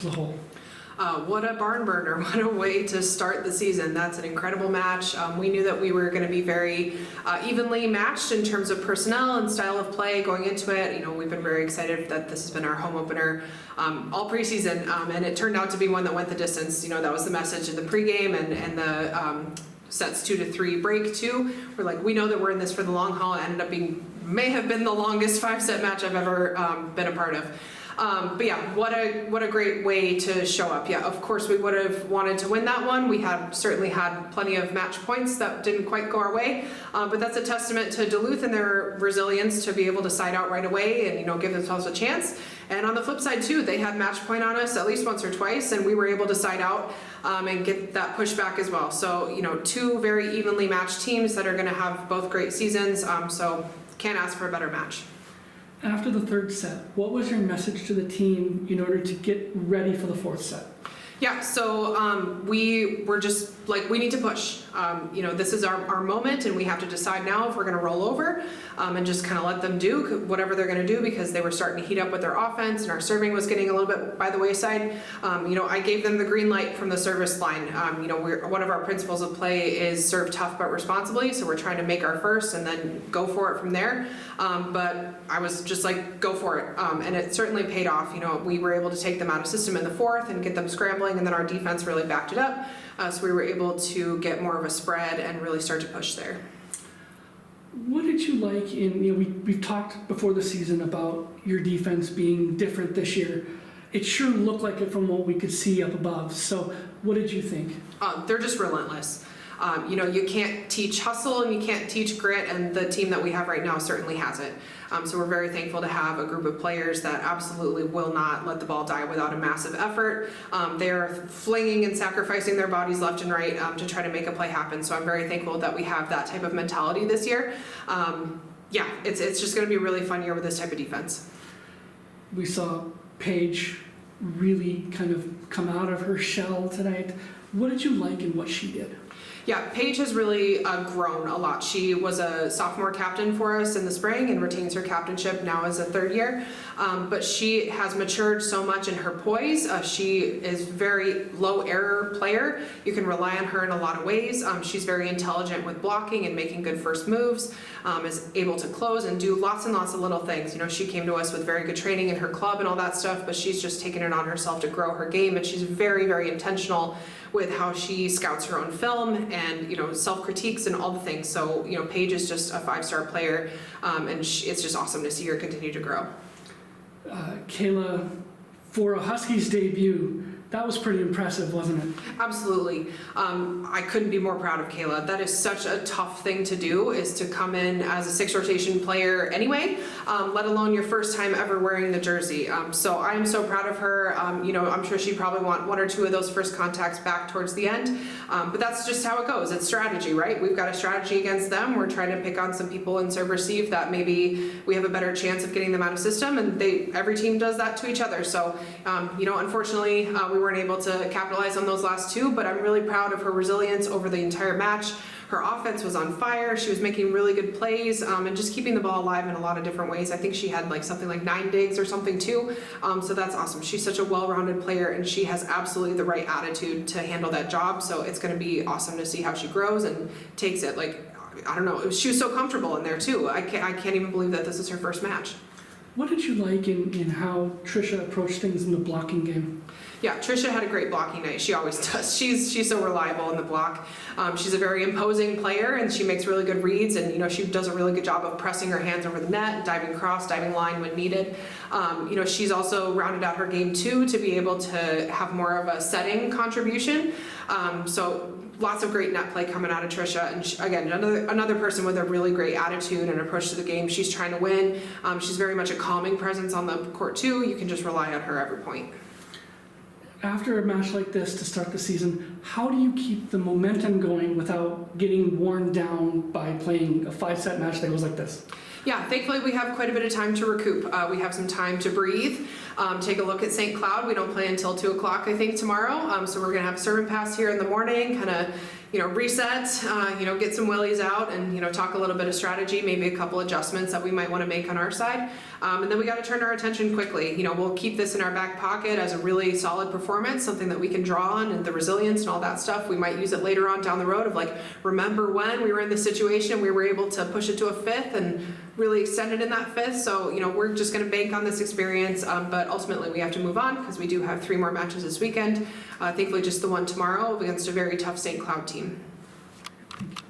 as a whole? What a barn burner. What a way to start the season. That's an incredible match. We knew that we were going to be very evenly matched in terms of personnel and style of play going into it. You know, we've been very excited that this has been our home opener all preseason, and it turned out to be one that went the distance. You know, that was the message in the pregame and the sets 2-3 break too. We're like, we know that we're in this for the long haul. It ended up being, may have been the longest 5-set match I've ever been a part of. But yeah, what a great way to show up. Yeah, of course we would have wanted to win that one. We certainly had plenty of match points that didn't quite go our way. But that's a testament to Duluth and their resilience to be able to side out right away and, you know, give themselves a chance. And on the flip side too, they had match point on us at least once or twice, and we were able to side out and get that pushback as well. So, you know, two very evenly matched teams that are going to have both great seasons. So can't ask for a better match. After the third set, what was your message to the team in order to get ready for the fourth set? Yeah, so we were just like, we need to push. You know, this is our moment, and we have to decide now if we're going to roll over and just kind of let them do whatever they're going to do, because they were starting to heat up with their offense, and our serving was getting a little bit by the wayside. You know, I gave them the green light from the service line. You know, one of our principles of play is serve tough but responsibly, so we're trying to make our first and then go for it from there. But I was just like, go for it, and it certainly paid off. You know, we were able to take them out of system in the fourth and get them scrambling, and then our defense really backed it up. So we were able to get more of a spread and really start to push there. What did you like in, you know, we've talked before the season about your defense being different this year. It sure looked like it from what we could see up above. So what did you think? They're just relentless. You know, you can't teach hustle and you can't teach grit, and the team that we have right now certainly has it. So we're very thankful to have a group of players that absolutely will not let the ball die without a massive effort. They are flinging and sacrificing their bodies left and right to try to make a play happen. So I'm very thankful that we have that type of mentality this year. Yeah, it's just going to be a really fun year with this type of defense. We saw Paige really kind of come out of her shell tonight. What did you like in what she did? Yeah, Paige has really grown a lot. She was a sophomore captain for us in the spring and retains her captainship now as a third year. But she has matured so much in her poise. She is very low error player. You can rely on her in a lot of ways. She's very intelligent with blocking and making good first moves, is able to close and do lots and lots of little things. You know, she came to us with very good training in her club and all that stuff, but she's just taken it on herself to grow her game, and she's very, very intentional with how she scouts her own film and, you know, self-critiques and all the things. So, you know, Paige is just a 5-star player, and it's just awesome to see her continue to grow. Kayla, for a Huskies debut, that was pretty impressive, wasn't it? Absolutely. I couldn't be more proud of Kayla. That is such a tough thing to do, is to come in as a 6 rotation player anyway, let alone your first time ever wearing the jersey. So I'm so proud of her. You know, I'm sure she'd probably want 1 or 2 of those first contacts back towards the end. But that's just how it goes. It's strategy, right? We've got a strategy against them. We're trying to pick on some people in serve receive that maybe we have a better chance of getting them out of system, and every team does that to each other. So, you know, unfortunately, we weren't able to capitalize on those last 2, but I'm really proud of her resilience over the entire match. Her offense was on fire. She was making really good plays and just keeping the ball alive in a lot of different ways. I think she had like something like 9 digs or something too. So that's awesome. She's such a well-rounded player, and she has absolutely the right attitude to handle that job. So it's going to be awesome to see how she grows and takes it. Like, I don't know, she was so comfortable in there too. I can't even believe that this is her first match. What did you like in how Trisha approached things in the blocking game? Yeah, Trisha had a great blocking night. She always does. She's so reliable in the block. She's a very imposing player, and she makes really good reads, and, you know, she does a really good job of pressing her hands over the net, diving cross, diving line when needed. You know, she's also rounded out her game too to be able to have more of a setting contribution. So lots of great net play coming out of Trisha, and again, another person with a really great attitude and approach to the game. She's trying to win. She's very much a calming presence on the court too. You can just rely on her every point. After a match like this to start the season, how do you keep the momentum going without getting worn down by playing a 5-set match that goes like this? Yeah, thankfully we have quite a bit of time to recoup. We have some time to breathe. Take a look at St. Cloud. We don't play until 2 o'clock, I think, tomorrow. So we're going to have a servant pass here in the morning, kind of reset, get some willies out and, talk a little bit of strategy, maybe a couple adjustments that we might want to make on our side. And then we got to turn our attention quickly. We'll keep this in our back pocket as a really solid performance, something that we can draw on, and the resilience and all that stuff. We might use it later on down the road of like, remember when we were in this situation, we were able to push it to a fifth and really extend it in that fifth. So, we're just going to bank on this experience, but ultimately we have to move on because we do have 3 more matches this weekend. Thankfully, just the one tomorrow against a very tough St. Cloud team.